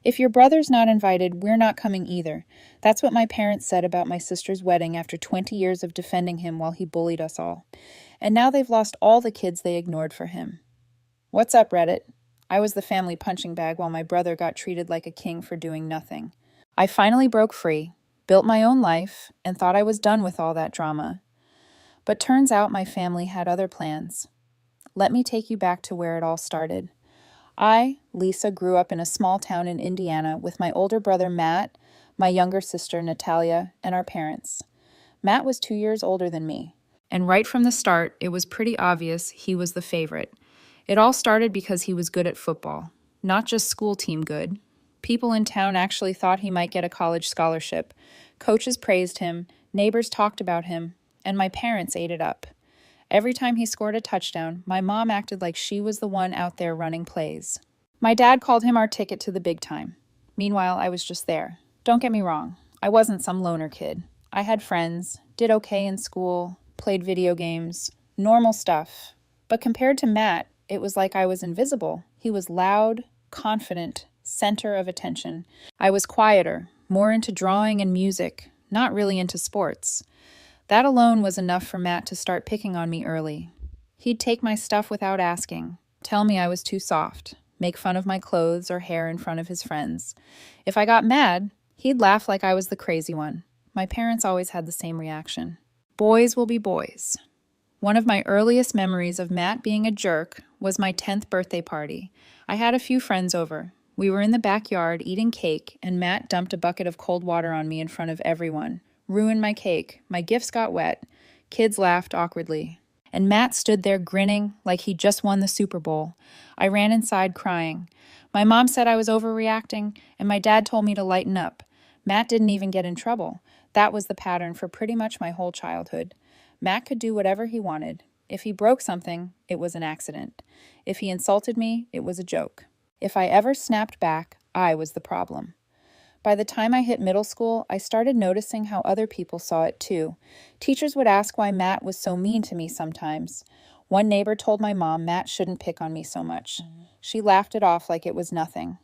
If your brother's not invited, we're not coming either. That's what my parents said about my sister's wedding after 20 years of defending him while he bullied us all. And now they've lost all the kids they ignored for him. What's up, Reddit? I was the family punching bag while my brother got treated like a king for doing nothing. I finally broke free, built my own life, and thought I was done with all that drama. But turns out my family had other plans. Let me take you back to where it all started. I, Lisa, grew up in a small town in Indiana with my older brother Matt, my younger sister Natalia, and our parents. Matt was 2 years older than me, and right from the start, it was pretty obvious he was the favorite. It all started because he was good at football, not just school team good. People in town actually thought he might get a college scholarship. Coaches praised him, neighbors talked about him, and my parents ate it up. Every time he scored a touchdown, my mom acted like she was the one out there running plays. My dad called him our ticket to the big time. Meanwhile, I was just there. Don't get me wrong, I wasn't some loner kid. I had friends, did okay in school, played video games, normal stuff. But compared to Matt, it was like I was invisible. He was loud, confident, center of attention. I was quieter, more into drawing and music, not really into sports. That alone was enough for Matt to start picking on me early. He'd take my stuff without asking, tell me I was too soft, make fun of my clothes or hair in front of his friends. If I got mad, he'd laugh like I was the crazy one. My parents always had the same reaction. Boys will be boys. One of my earliest memories of Matt being a jerk was my 10th birthday party. I had a few friends over. We were in the backyard eating cake, and Matt dumped a bucket of cold water on me in front of everyone. Ruined my cake. My gifts got wet. Kids laughed awkwardly. And Matt stood there grinning like he just won the Super Bowl. I ran inside crying. My mom said I was overreacting, and my dad told me to lighten up. Matt didn't even get in trouble. That was the pattern for pretty much my whole childhood. Matt could do whatever he wanted. If he broke something, it was an accident. If he insulted me, it was a joke. If I ever snapped back, I was the problem. By the time I hit middle school, I started noticing how other people saw it too. Teachers would ask why Matt was so mean to me sometimes. One neighbor told my mom Matt shouldn't pick on me so much. She laughed it off like it was nothing.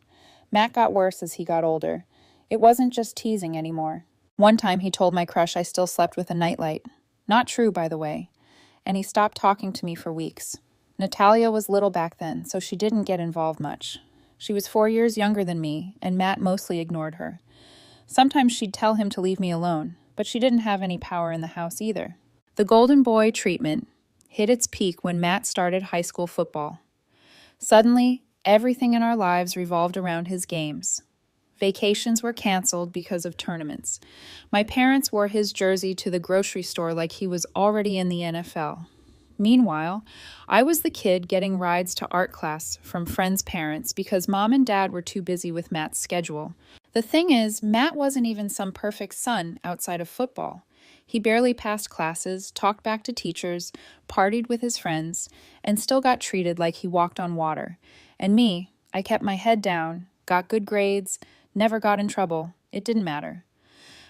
Matt got worse as he got older. It wasn't just teasing anymore. One time he told my crush I still slept with a nightlight. Not true, by the way. And he stopped talking to me for weeks. Natalia was little back then, so she didn't get involved much. She was 4 years younger than me, and Matt mostly ignored her. Sometimes she'd tell him to leave me alone, but she didn't have any power in the house either. The golden boy treatment hit its peak when Matt started high school football. Suddenly, everything in our lives revolved around his games. Vacations were canceled because of tournaments. My parents wore his jersey to the grocery store like he was already in the NFL. Meanwhile, I was the kid getting rides to art class from friends' parents because mom and dad were too busy with Matt's schedule. The thing is, Matt wasn't even some perfect son outside of football. He barely passed classes, talked back to teachers, partied with his friends, and still got treated like he walked on water. And me, I kept my head down, got good grades, never got in trouble. It didn't matter.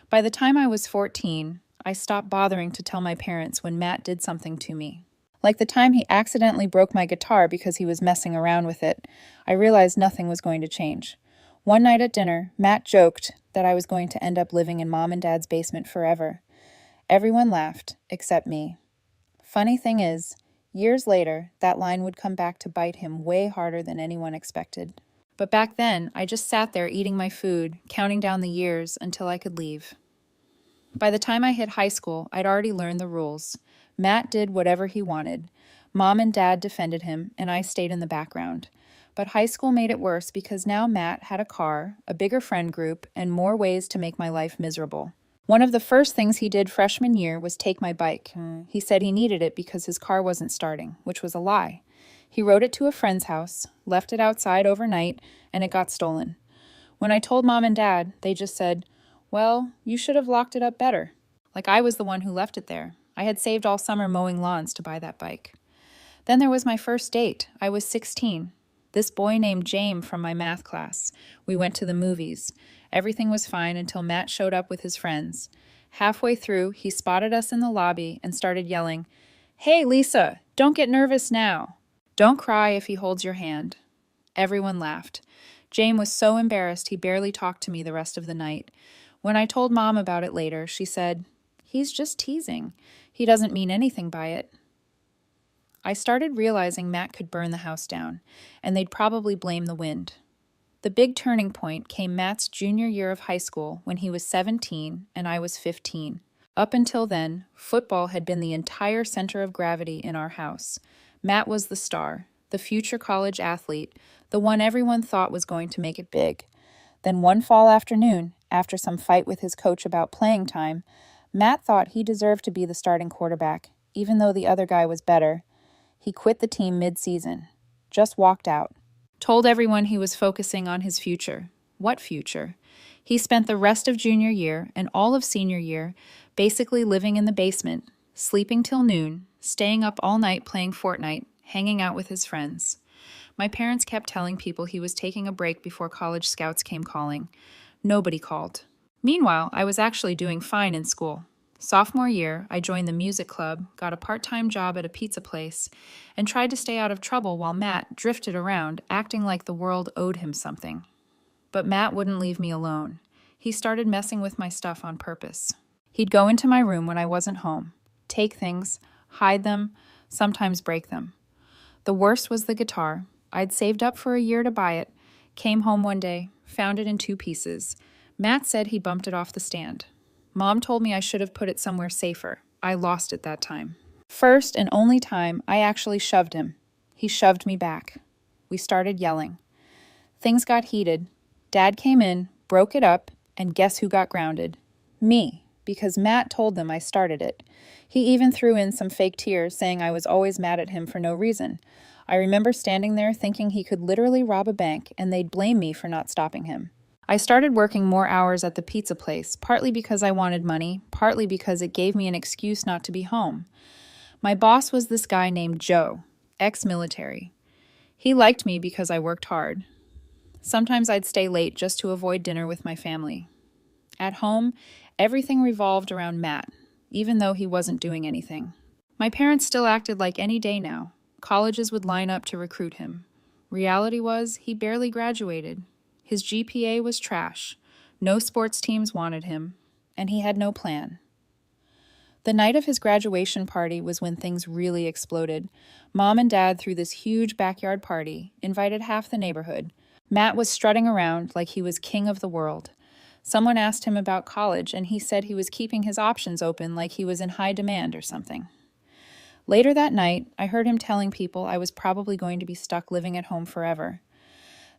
By the time I was 14, I stopped bothering to tell my parents when Matt did something to me. Like the time he accidentally broke my guitar because he was messing around with it, I realized nothing was going to change. One night at dinner, Matt joked that I was going to end up living in mom and dad's basement forever. Everyone laughed, except me. Funny thing is, years later, that line would come back to bite him way harder than anyone expected. But back then, I just sat there eating my food, counting down the years until I could leave. By the time I hit high school, I'd already learned the rules. Matt did whatever he wanted. Mom and dad defended him, and I stayed in the background. But high school made it worse because now Matt had a car, a bigger friend group, and more ways to make my life miserable. One of the first things he did freshman year was take my bike. He said he needed it because his car wasn't starting, which was a lie. He rode it to a friend's house, left it outside overnight, and it got stolen. When I told mom and dad, they just said, "Well, you should have locked it up better." Like I was the one who left it there. I had saved all summer mowing lawns to buy that bike. Then there was my first date. I was 16. This boy named James from my math class. We went to the movies. Everything was fine until Matt showed up with his friends. Halfway through, he spotted us in the lobby and started yelling, "Hey, Lisa, don't get nervous now. Don't cry if he holds your hand." Everyone laughed. James was so embarrassed he barely talked to me the rest of the night. When I told Mom about it later, she said, "He's just teasing. He doesn't mean anything by it." I started realizing Matt could burn the house down, and they'd probably blame the wind. The big turning point came Matt's junior year of high school when he was 17 and I was 15. Up until then, football had been the entire center of gravity in our house. Matt was the star, the future college athlete, the one everyone thought was going to make it big. Then one fall afternoon, after some fight with his coach about playing time, Matt thought he deserved to be the starting quarterback, even though the other guy was better. He quit the team mid-season, just walked out. Told everyone he was focusing on his future. What future? He spent the rest of junior year and all of senior year basically living in the basement, sleeping till noon, staying up all night playing Fortnite, hanging out with his friends. My parents kept telling people he was taking a break before college scouts came calling. Nobody called. Meanwhile, I was actually doing fine in school. Sophomore year, I joined the music club, got a part-time job at a pizza place, and tried to stay out of trouble while Matt drifted around, acting like the world owed him something. But Matt wouldn't leave me alone. He started messing with my stuff on purpose. He'd go into my room when I wasn't home, take things, hide them, sometimes break them. The worst was the guitar. I'd saved up for a year to buy it, came home one day, found it in 2 pieces. Matt said he bumped it off the stand. Mom told me I should have put it somewhere safer. I lost it that time. First and only time, I actually shoved him. He shoved me back. We started yelling. Things got heated. Dad came in, broke it up, and guess who got grounded? Me, because Matt told them I started it. He even threw in some fake tears, saying I was always mad at him for no reason. I remember standing there thinking he could literally rob a bank, and they'd blame me for not stopping him. I started working more hours at the pizza place, partly because I wanted money, partly because it gave me an excuse not to be home. My boss was this guy named Joe, ex-military. He liked me because I worked hard. Sometimes I'd stay late just to avoid dinner with my family. At home, everything revolved around Matt, even though he wasn't doing anything. My parents still acted like any day now. Colleges would line up to recruit him. Reality was, he barely graduated. His GPA was trash. No sports teams wanted him, and he had no plan. The night of his graduation party was when things really exploded. Mom and Dad threw this huge backyard party, invited half the neighborhood. Matt was strutting around like he was king of the world. Someone asked him about college, and he said he was keeping his options open like he was in high demand or something. Later that night, I heard him telling people I was probably going to be stuck living at home forever.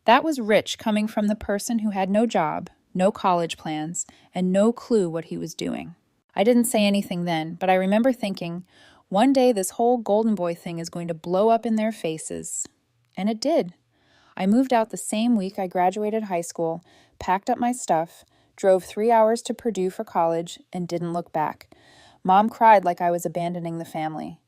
That was rich coming from the person who had no job, no college plans, and no clue what he was doing. I didn't say anything then, but I remember thinking, one day this whole golden boy thing is going to blow up in their faces. And it did. I moved out the same week I graduated high school, packed up my stuff, drove 3 hours to Purdue for college, and didn't look back. Mom cried like I was abandoning the family.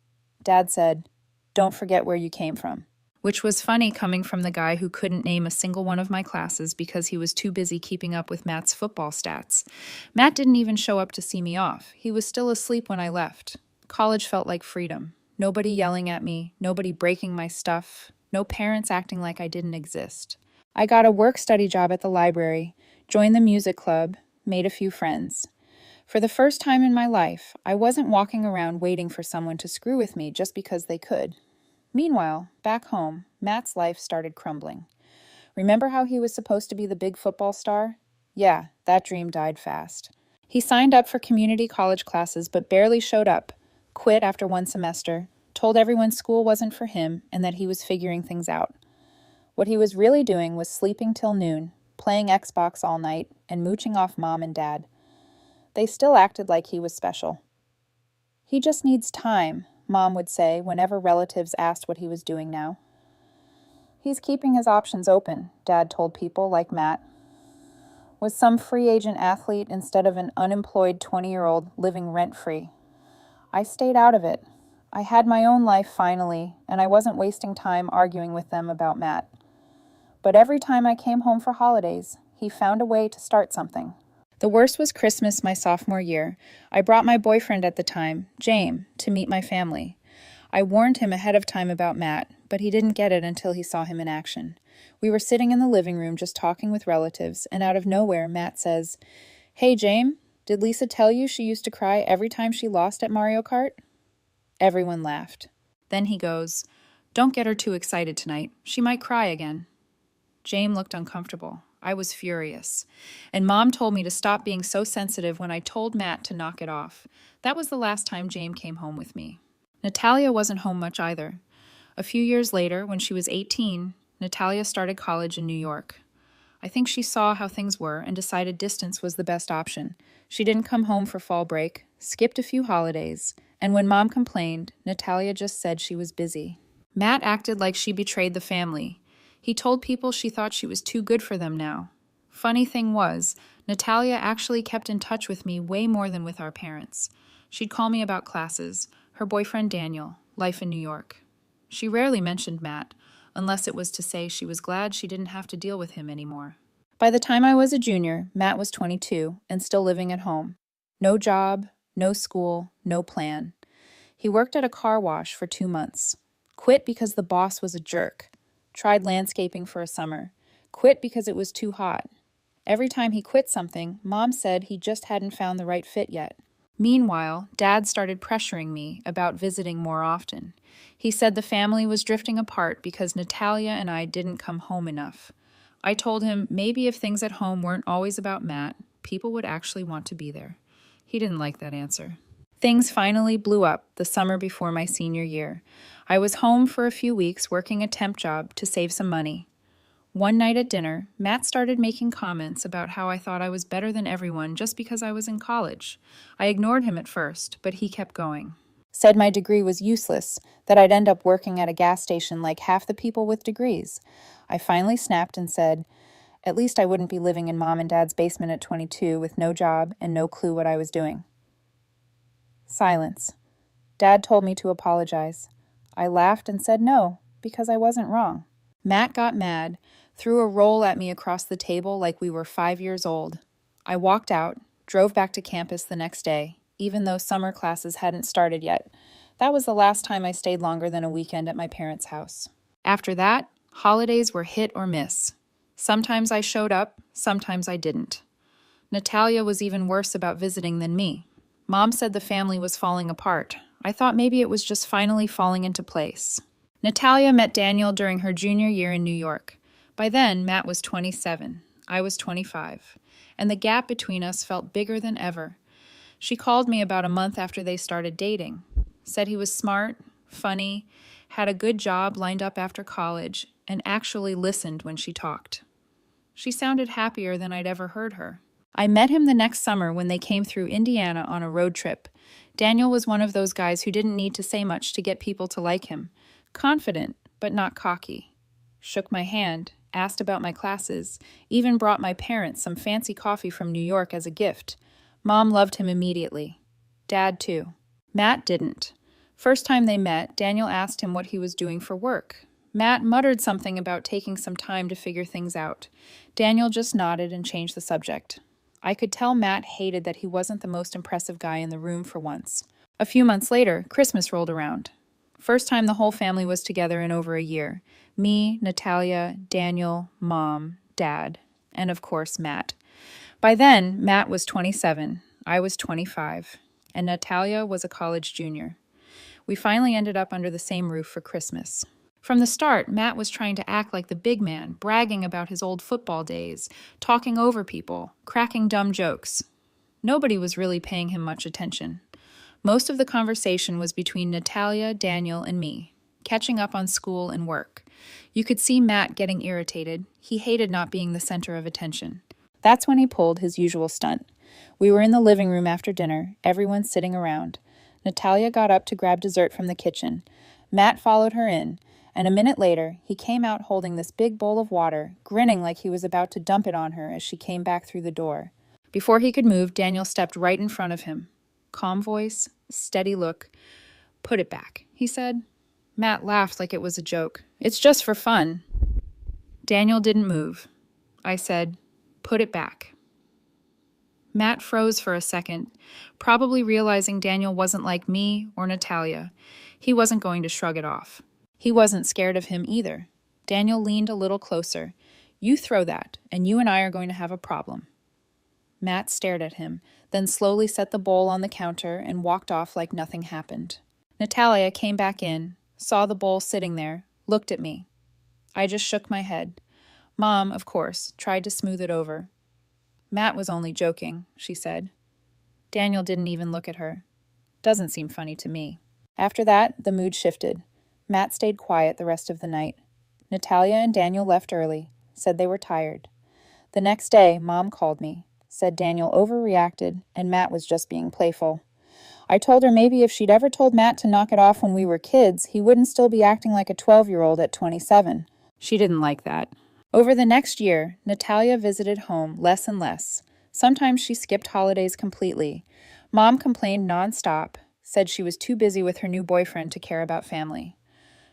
Dad said, "Don't forget where you came from." Which was funny coming from the guy who couldn't name a single one of my classes because he was too busy keeping up with Matt's football stats. Matt didn't even show up to see me off. He was still asleep when I left. College felt like freedom. Nobody yelling at me, nobody breaking my stuff, no parents acting like I didn't exist. I got a work-study job at the library, joined the music club, made a few friends. For the first time in my life, I wasn't walking around waiting for someone to screw with me just because they could. Meanwhile, back home, Matt's life started crumbling. Remember how he was supposed to be the big football star? Yeah, that dream died fast. He signed up for community college classes but barely showed up, quit after 1 semester, told everyone school wasn't for him and that he was figuring things out. What he was really doing was sleeping till noon, playing Xbox all night, and mooching off Mom and Dad. They still acted like he was special. He just needs time, Mom would say whenever relatives asked what he was doing now. He's keeping his options open, Dad told people like Matt. Was some free agent athlete instead of an unemployed 20-year-old living rent-free. I stayed out of it. I had my own life finally, and I wasn't wasting time arguing with them about Matt. But every time I came home for holidays, he found a way to start something. The worst was Christmas my sophomore year. I brought my boyfriend at the time, James, to meet my family. I warned him ahead of time about Matt, but he didn't get it until he saw him in action. We were sitting in the living room just talking with relatives, and out of nowhere, Matt says, "Hey, Jame, did Lisa tell you she used to cry every time she lost at Mario Kart?" Everyone laughed. Then he goes, "Don't get her too excited tonight. She might cry again." Jame looked uncomfortable. I was furious. And Mom told me to stop being so sensitive when I told Matt to knock it off. That was the last time Jame came home with me. Natalia wasn't home much either. A few years later, when she was 18, Natalia started college in New York. I think she saw how things were and decided distance was the best option. She didn't come home for fall break, skipped a few holidays, and when Mom complained, Natalia just said she was busy. Matt acted like she betrayed the family. He told people she thought she was too good for them now. Funny thing was, Natalia actually kept in touch with me way more than with our parents. She'd call me about classes, her boyfriend Daniel, life in New York. She rarely mentioned Matt, unless it was to say she was glad she didn't have to deal with him anymore. By the time I was a junior, Matt was 22 and still living at home. No job, no school, no plan. He worked at a car wash for 2 months. Quit because the boss was a jerk. Tried landscaping for a summer. Quit because it was too hot. Every time he quit something, Mom said he just hadn't found the right fit yet. Meanwhile, Dad started pressuring me about visiting more often. He said the family was drifting apart because Natalia and I didn't come home enough. I told him maybe if things at home weren't always about Matt, people would actually want to be there. He didn't like that answer. Things finally blew up the summer before my senior year. I was home for a few weeks working a temp job to save some money. One night at dinner, Matt started making comments about how I thought I was better than everyone just because I was in college. I ignored him at first, but he kept going. Said my degree was useless, that I'd end up working at a gas station like half the people with degrees. I finally snapped and said, at least I wouldn't be living in Mom and Dad's basement at 22 with no job and no clue what I was doing. Silence. Dad told me to apologize. I laughed and said no, because I wasn't wrong. Matt got mad, threw a roll at me across the table like we were 5 years old. I walked out, drove back to campus the next day, even though summer classes hadn't started yet. That was the last time I stayed longer than a weekend at my parents' house. After that, holidays were hit or miss. Sometimes I showed up, sometimes I didn't. Natalia was even worse about visiting than me. Mom said the family was falling apart. I thought maybe it was just finally falling into place. Natalia met Daniel during her junior year in New York. By then, Matt was 27. I was 25. And the gap between us felt bigger than ever. She called me about a month after they started dating. Said he was smart, funny, had a good job lined up after college, and actually listened when she talked. She sounded happier than I'd ever heard her. I met him the next summer when they came through Indiana on a road trip. Daniel was one of those guys who didn't need to say much to get people to like him. Confident, but not cocky. Shook my hand, asked about my classes, even brought my parents some fancy coffee from New York as a gift. Mom loved him immediately. Dad, too. Matt didn't. First time they met, Daniel asked him what he was doing for work. Matt muttered something about taking some time to figure things out. Daniel just nodded and changed the subject. I could tell Matt hated that he wasn't the most impressive guy in the room for once. A few months later, Christmas rolled around. First time the whole family was together in over a year. Me, Natalia, Daniel, Mom, Dad, and of course, Matt. By then, Matt was 27, I was 25, and Natalia was a college junior. We finally ended up under the same roof for Christmas. From the start, Matt was trying to act like the big man, bragging about his old football days, talking over people, cracking dumb jokes. Nobody was really paying him much attention. Most of the conversation was between Natalia, Daniel, and me, catching up on school and work. You could see Matt getting irritated. He hated not being the center of attention. That's when he pulled his usual stunt. We were in the living room after dinner, everyone sitting around. Natalia got up to grab dessert from the kitchen. Matt followed her in, and a minute later, he came out holding this big bowl of water, grinning like he was about to dump it on her as she came back through the door. Before he could move, Daniel stepped right in front of him. Calm voice, steady look. "Put it back," he said. Matt laughed like it was a joke. "It's just for fun." Daniel didn't move. I said, "Put it back." Matt froze for a second, probably realizing Daniel wasn't like me or Natalia. He wasn't going to shrug it off. He wasn't scared of him either. Daniel leaned a little closer. "You throw that, and you and I are going to have a problem." Matt stared at him, then slowly set the bowl on the counter and walked off like nothing happened. Natalia came back in, saw the bowl sitting there, looked at me. I just shook my head. Mom, of course, tried to smooth it over. "Matt was only joking," she said. Daniel didn't even look at her. Doesn't seem funny to me. After that, the mood shifted. Matt stayed quiet the rest of the night. Natalia and Daniel left early, said they were tired. The next day, Mom called me, said Daniel overreacted and Matt was just being playful. I told her maybe if she'd ever told Matt to knock it off when we were kids, he wouldn't still be acting like a 12-year-old at 27. She didn't like that. Over the next year, Natalia visited home less and less. Sometimes she skipped holidays completely. Mom complained nonstop, said she was too busy with her new boyfriend to care about family.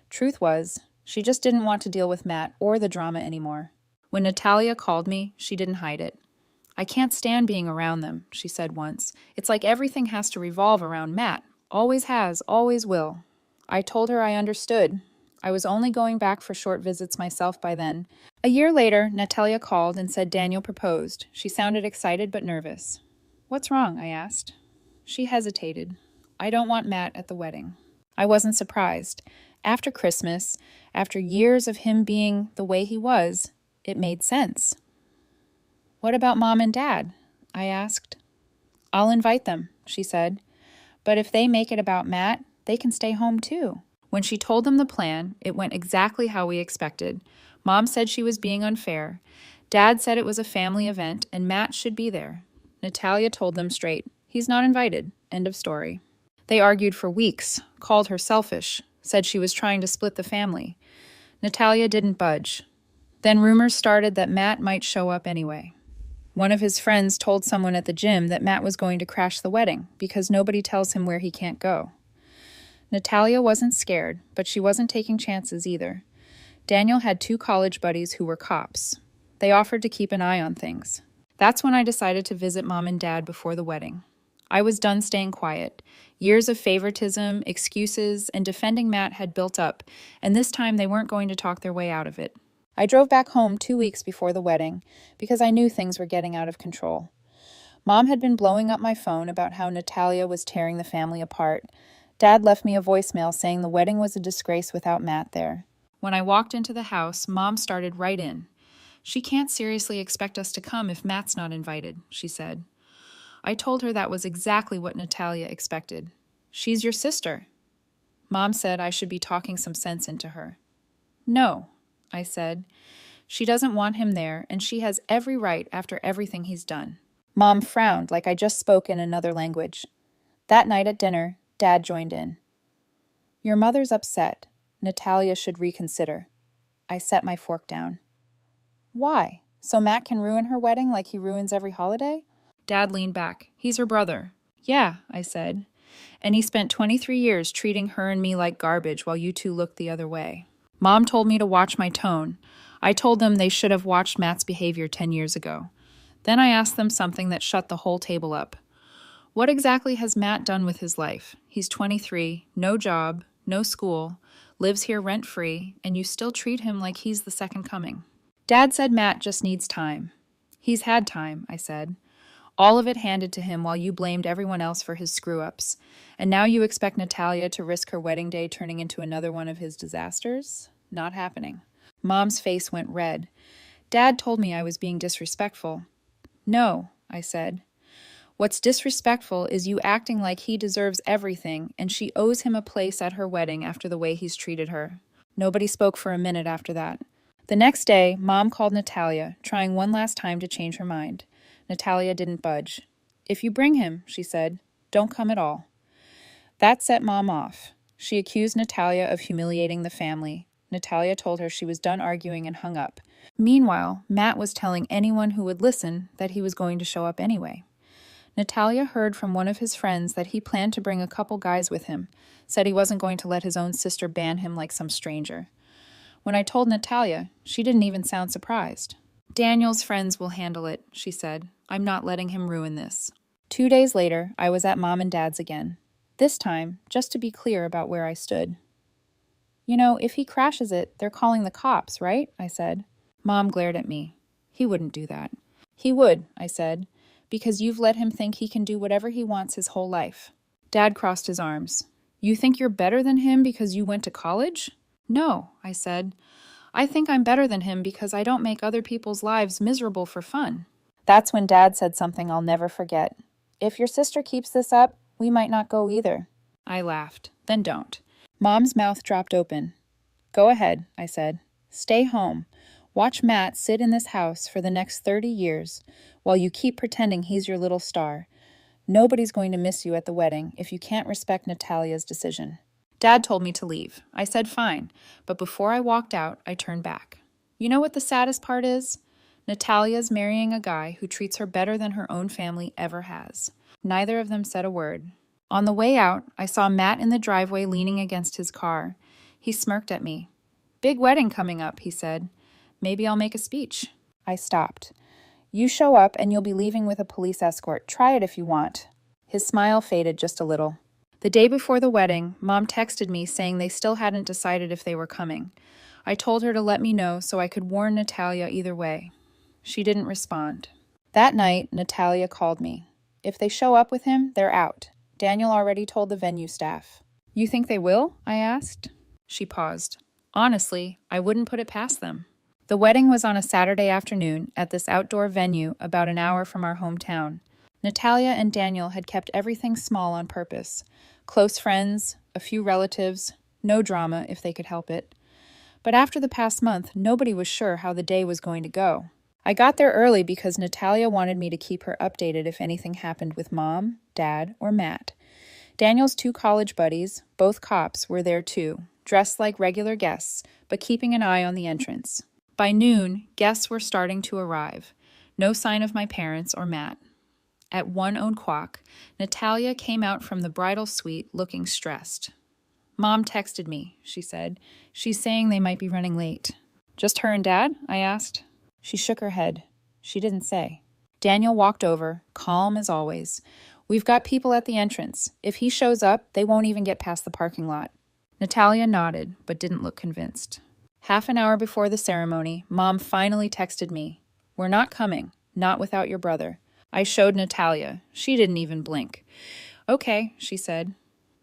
Truth was, she just didn't want to deal with Matt or the drama anymore. When Natalia called me, she didn't hide it. "I can't stand being around them," she said once. "It's like everything has to revolve around Matt. Always has, always will." I told her I understood. I was only going back for short visits myself by then. A year later, Natalia called and said Daniel proposed. She sounded excited but nervous. "What's wrong?" I asked. She hesitated. "I don't want Matt at the wedding." I wasn't surprised. After Christmas, after years of him being the way he was, it made sense. "What about Mom and Dad?" I asked. "I'll invite them," she said. "But if they make it about Matt, they can stay home too." When she told them the plan, it went exactly how we expected. Mom said she was being unfair. Dad said it was a family event and Matt should be there. Natalia told them straight, "He's not invited." End of story. They argued for weeks, called her selfish, said she was trying to split the family. Natalia didn't budge. Then rumors started that Matt might show up anyway. One of his friends told someone at the gym that Matt was going to crash the wedding because nobody tells him where he can't go. Natalia wasn't scared, but she wasn't taking chances either. Daniel had 2 college buddies who were cops. They offered to keep an eye on things. That's when I decided to visit Mom and Dad before the wedding. I was done staying quiet. Years of favoritism, excuses, and defending Matt had built up, and this time they weren't going to talk their way out of it. I drove back home 2 weeks before the wedding because I knew things were getting out of control. Mom had been blowing up my phone about how Natalia was tearing the family apart. Dad left me a voicemail saying the wedding was a disgrace without Matt there. When I walked into the house, Mom started right in. "She can't seriously expect us to come if Matt's not invited," she said. I told her that was exactly what Natalia expected. "She's your sister." Mom said I should be talking some sense into her. "No," I said. "She doesn't want him there, and she has every right after everything he's done." Mom frowned like I just spoke in another language. That night at dinner, Dad joined in. "Your mother's upset. Natalia should reconsider." I set my fork down. "Why? So Matt can ruin her wedding like he ruins every holiday?" Dad leaned back. "He's her brother." "Yeah," I said. "And he spent 23 years treating her and me like garbage while you two looked the other way." Mom told me to watch my tone. I told them they should have watched Matt's behavior 10 years ago. Then I asked them something that shut the whole table up. "What exactly has Matt done with his life? He's 23, no job, no school, lives here rent-free, and you still treat him like he's the second coming." Dad said Matt just needs time. "He's had time," I said. "All of it handed to him while you blamed everyone else for his screw-ups. And now you expect Natalia to risk her wedding day turning into another one of his disasters? Not happening." Mom's face went red. Dad told me I was being disrespectful. "No," I said. "What's disrespectful is you acting like he deserves everything and she owes him a place at her wedding after the way he's treated her." Nobody spoke for a minute after that. The next day, Mom called Natalia, trying one last time to change her mind. Natalia didn't budge. "If you bring him," she said, "don't come at all." That set Mom off. She accused Natalia of humiliating the family. Natalia told her she was done arguing and hung up. Meanwhile, Matt was telling anyone who would listen that he was going to show up anyway. Natalia heard from one of his friends that he planned to bring a couple guys with him, said he wasn't going to let his own sister ban him like some stranger. When I told Natalia, she didn't even sound surprised. "Daniel's friends will handle it," she said. "I'm not letting him ruin this." 2 days later, I was at Mom and Dad's again. This time, just to be clear about where I stood. You know, if he crashes it, they're calling the cops, right? I said. Mom glared at me. He wouldn't do that. He would, I said, because you've let him think he can do whatever he wants his whole life. Dad crossed his arms. You think you're better than him because you went to college? No, I said. I think I'm better than him because I don't make other people's lives miserable for fun. That's when Dad said something I'll never forget. If your sister keeps this up, we might not go either. I laughed. Then don't. Mom's mouth dropped open. Go ahead, I said. Stay home. Watch Matt sit in this house for the next 30 years while you keep pretending he's your little star. Nobody's going to miss you at the wedding if you can't respect Natalia's decision. Dad told me to leave. I said fine, but before I walked out, I turned back. You know what the saddest part is? Natalia's marrying a guy who treats her better than her own family ever has. Neither of them said a word. On the way out, I saw Matt in the driveway leaning against his car. He smirked at me. Big wedding coming up, he said. Maybe I'll make a speech. I stopped. You show up and you'll be leaving with a police escort. Try it if you want. His smile faded just a little. The day before the wedding, Mom texted me saying they still hadn't decided if they were coming. I told her to let me know so I could warn Natalia either way. She didn't respond. That night, Natalia called me. If they show up with him, they're out. Daniel already told the venue staff. You think they will? I asked. She paused. Honestly, I wouldn't put it past them. The wedding was on a Saturday afternoon at this outdoor venue about an hour from our hometown. Natalia and Daniel had kept everything small on purpose. Close friends, a few relatives, no drama if they could help it. But after the past month, nobody was sure how the day was going to go. I got there early because Natalia wanted me to keep her updated if anything happened with Mom, Dad, or Matt. Daniel's 2 college buddies, both cops, were there too, dressed like regular guests, but keeping an eye on the entrance. By noon, guests were starting to arrive. No sign of my parents or Matt. At 1:00, Natalia came out from the bridal suite looking stressed. Mom texted me, she said. She's saying they might be running late. Just her and Dad? I asked. She shook her head. She didn't say. Daniel walked over, calm as always. We've got people at the entrance. If he shows up, they won't even get past the parking lot. Natalia nodded, but didn't look convinced. Half an hour before the ceremony, Mom finally texted me. We're not coming, not without your brother. I showed Natalia. She didn't even blink. Okay, she said.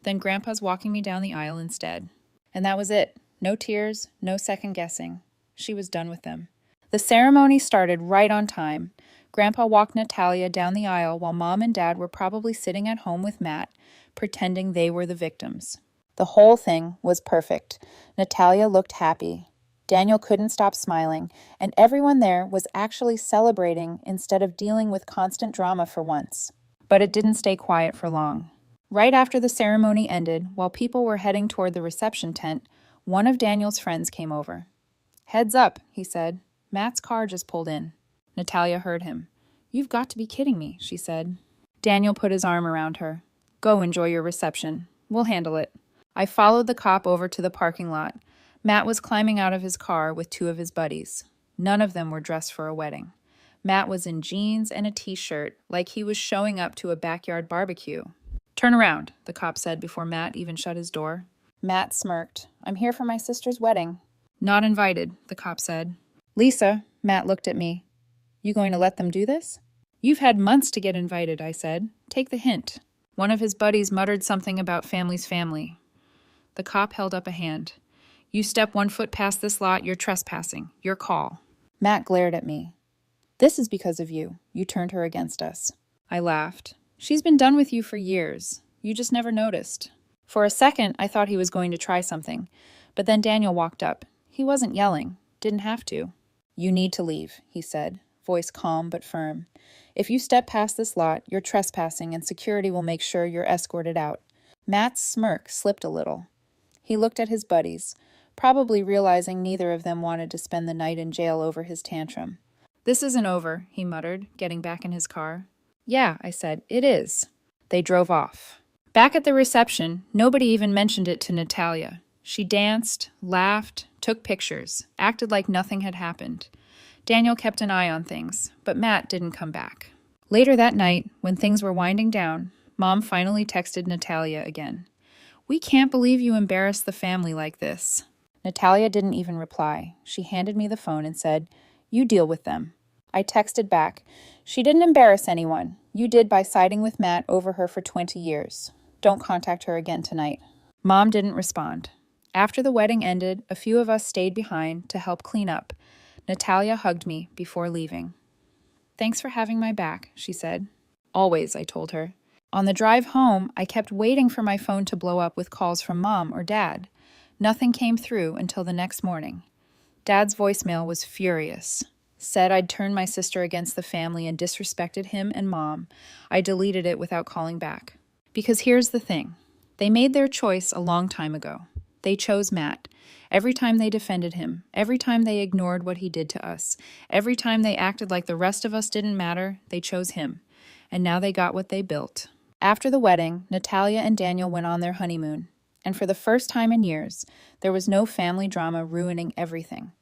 Then Grandpa's walking me down the aisle instead. And that was it. No tears, no second guessing. She was done with them. The ceremony started right on time. Grandpa walked Natalia down the aisle while Mom and Dad were probably sitting at home with Matt, pretending they were the victims. The whole thing was perfect. Natalia looked happy. Daniel couldn't stop smiling, and everyone there was actually celebrating instead of dealing with constant drama for once. But it didn't stay quiet for long. Right after the ceremony ended, while people were heading toward the reception tent, one of Daniel's friends came over. Heads up, he said. Matt's car just pulled in. Natalia heard him. You've got to be kidding me, she said. Daniel put his arm around her. Go enjoy your reception. We'll handle it. I followed the cop over to the parking lot. Matt was climbing out of his car with 2 of his buddies. None of them were dressed for a wedding. Matt was in jeans and a t-shirt, like he was showing up to a backyard barbecue. Turn around, the cop said before Matt even shut his door. Matt smirked. I'm here for my sister's wedding. Not invited, the cop said. Lisa, Matt looked at me. You going to let them do this? You've had months to get invited, I said. Take the hint. One of his buddies muttered something about family's family. The cop held up a hand. You step 1 foot past this lot, you're trespassing. Your call. Matt glared at me. This is because of you. You turned her against us. I laughed. She's been done with you for years. You just never noticed. For a second, I thought he was going to try something. But then Daniel walked up. He wasn't yelling. Didn't have to. You need to leave, he said, voice calm but firm. If you step past this lot, you're trespassing and security will make sure you're escorted out. Matt's smirk slipped a little. He looked at his buddies, probably realizing neither of them wanted to spend the night in jail over his tantrum. This isn't over, he muttered, getting back in his car. Yeah, I said, it is. They drove off. Back at the reception, nobody even mentioned it to Natalia. She danced, laughed, took pictures, acted like nothing had happened. Daniel kept an eye on things, but Matt didn't come back. Later that night, when things were winding down, Mom finally texted Natalia again. "We can't believe you embarrassed the family like this." Natalia didn't even reply. She handed me the phone and said, "You deal with them." I texted back, "She didn't embarrass anyone. You did by siding with Matt over her for 20 years. Don't contact her again tonight." Mom didn't respond. After the wedding ended, a few of us stayed behind to help clean up. Natalia hugged me before leaving. "Thanks for having my back," she said. "Always," I told her. On the drive home, I kept waiting for my phone to blow up with calls from Mom or Dad. Nothing came through until the next morning. Dad's voicemail was furious. Said I'd turned my sister against the family and disrespected him and Mom. I deleted it without calling back. Because here's the thing. They made their choice a long time ago. They chose Matt. Every time they defended him, every time they ignored what he did to us, every time they acted like the rest of us didn't matter, they chose him. And now they got what they built. After the wedding, Natalia and Daniel went on their honeymoon. And for the first time in years, there was no family drama ruining everything.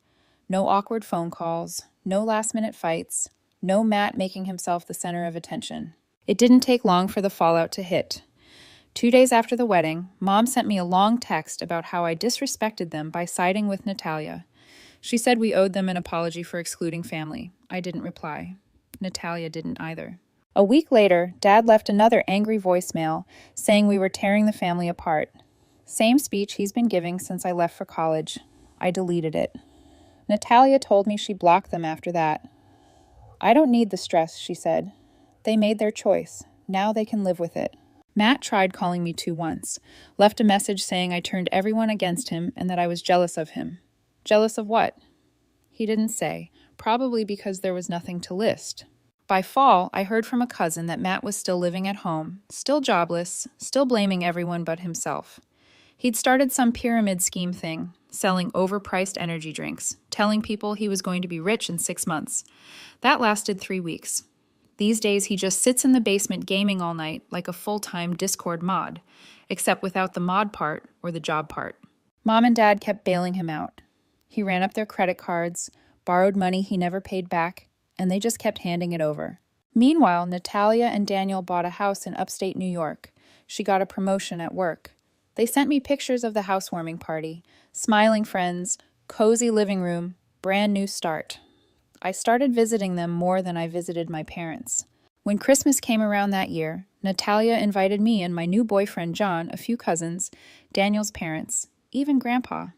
No awkward phone calls, no last-minute fights, no Matt making himself the center of attention. It didn't take long for the fallout to hit. 2 days after the wedding, Mom sent me a long text about how I disrespected them by siding with Natalia. She said we owed them an apology for excluding family. I didn't reply. Natalia didn't either. A week later, Dad left another angry voicemail saying we were tearing the family apart. Same speech he's been giving since I left for college. I deleted it. Natalia told me she blocked them after that. "I don't need the stress," she said. "They made their choice. Now they can live with it." Matt tried calling me too once, left a message saying I turned everyone against him and that I was jealous of him. Jealous of what? He didn't say, probably because there was nothing to list. By fall, I heard from a cousin that Matt was still living at home, still jobless, still blaming everyone but himself. He'd started some pyramid scheme thing, selling overpriced energy drinks, telling people he was going to be rich in 6 months. That lasted 3 weeks. These days, he just sits in the basement gaming all night like a full-time Discord mod, except without the mod part or the job part. Mom and Dad kept bailing him out. He ran up their credit cards, borrowed money he never paid back, and they just kept handing it over. Meanwhile, Natalia and Daniel bought a house in upstate New York. She got a promotion at work. They sent me pictures of the housewarming party, smiling friends, cozy living room, brand new start. I started visiting them more than I visited my parents. When Christmas came around that year, Natalia invited me and my new boyfriend John, a few cousins, Daniel's parents, even Grandpa.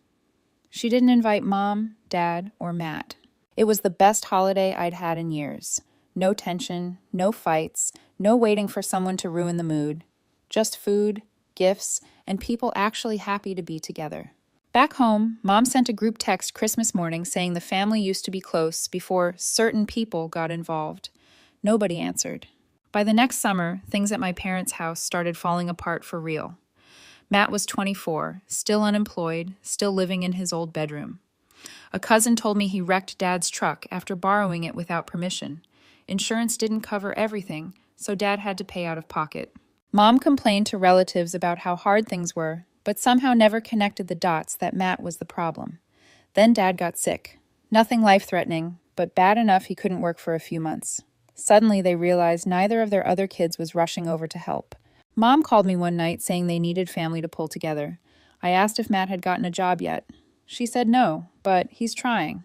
She didn't invite Mom, Dad, or Matt. It was the best holiday I'd had in years. No tension, no fights, no waiting for someone to ruin the mood. Just food, gifts, and people actually happy to be together. Back home, Mom sent a group text Christmas morning saying the family used to be close before certain people got involved. Nobody answered. By the next summer, things at my parents' house started falling apart for real. Matt was 24, still unemployed, still living in his old bedroom. A cousin told me he wrecked Dad's truck after borrowing it without permission. Insurance didn't cover everything, so Dad had to pay out of pocket. Mom complained to relatives about how hard things were, but somehow never connected the dots that Matt was the problem. Then Dad got sick. Nothing life-threatening, but bad enough he couldn't work for a few months. Suddenly they realized neither of their other kids was rushing over to help. Mom called me one night saying they needed family to pull together. I asked if Matt had gotten a job yet. She said no, but he's trying.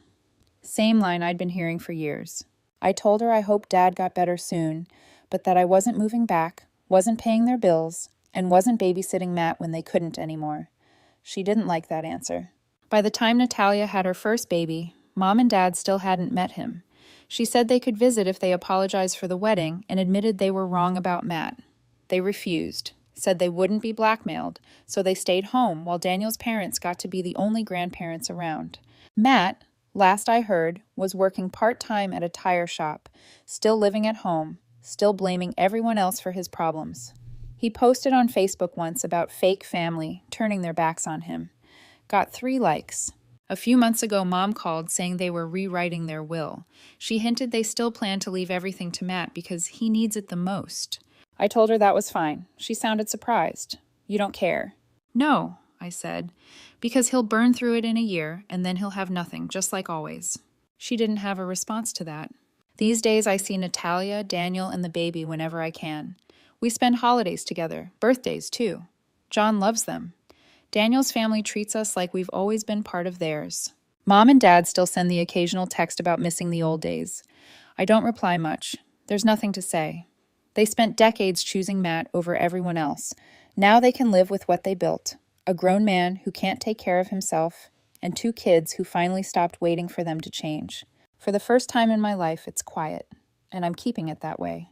Same line I'd been hearing for years. I told her I hoped Dad got better soon, but that I wasn't moving back, wasn't paying their bills, and wasn't babysitting Matt when they couldn't anymore. She didn't like that answer. By the time Natalia had her first baby, Mom and Dad still hadn't met him. She said they could visit if they apologized for the wedding and admitted they were wrong about Matt. They refused, said they wouldn't be blackmailed, so they stayed home while Daniel's parents got to be the only grandparents around. Matt, last I heard, was working part-time at a tire shop, still living at home, still blaming everyone else for his problems. He posted on Facebook once about fake family turning their backs on him. Got 3 likes. A few months ago, Mom called saying they were rewriting their will. She hinted they still plan to leave everything to Matt because he needs it the most. I told her that was fine. She sounded surprised. "You don't care?" "No," I said, "because he'll burn through it in a year and then he'll have nothing, just like always." She didn't have a response to that. These days I see Natalia, Daniel, and the baby whenever I can. We spend holidays together, birthdays too. John loves them. Daniel's family treats us like we've always been part of theirs. Mom and Dad still send the occasional text about missing the old days. I don't reply much. There's nothing to say. They spent decades choosing Matt over everyone else. Now they can live with what they built. A grown man who can't take care of himself, and 2 kids who finally stopped waiting for them to change. For the first time in my life, it's quiet, and I'm keeping it that way.